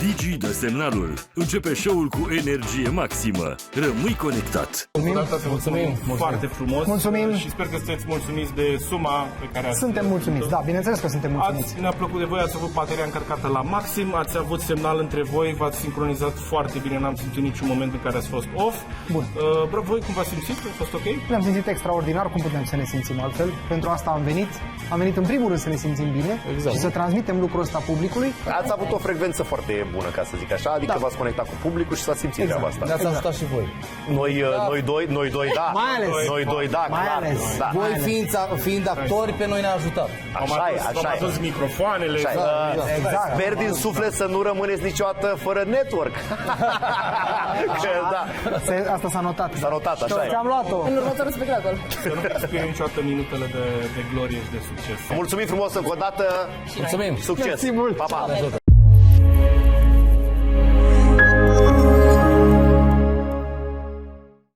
Digi dă semnalul. Începe show-ul cu energie maximă. Rămâi conectat. Mulțumim foarte frumos. Mulțumim. Și sper că sunteți mulțumiți de suma pe care ați... Suntem mulțumiți, da, bineînțeles că suntem mulțumiți. Ne-a plăcut de voi, ați avut bateria încărcată la maxim, ați avut semnal între voi, v-ați sincronizat foarte bine, n-am simțit niciun moment în care ați fost off. Bun. Voi cum v-ați simțit? A fost ok? Ne-am simțit extraordinar, cum putem să ne simțim altfel. Pentru asta am venit. Am venit în primul rând să ne simțim bine și să transmitem lucrul ăsta publicului. Ați avut o frecvență foarte bună, ca să zic așa, adică v-ați conectat cu publicul și s-a simțit treaba asta. Ne-ați ajutat și voi. Noi doi, da. Mai ales. Noi doi, da, Mai clar. ales. Da. Voi fiind actori, pe noi ne-a ajutat. Așa e, V-am așa e. adus microfoanele. Așa e. Exact. Sper din suflet să nu rămâneți niciodată fără network. Că, da. Asta s-a notat. S-a notat, așa e. Ți-am luat-o. În următorul spectacol. Să nu expire niciodată minutele de glorie și de succes. Mulțumim frumos încă o dată. Mulțumim. Succes. Mersi mult. Pa, pa.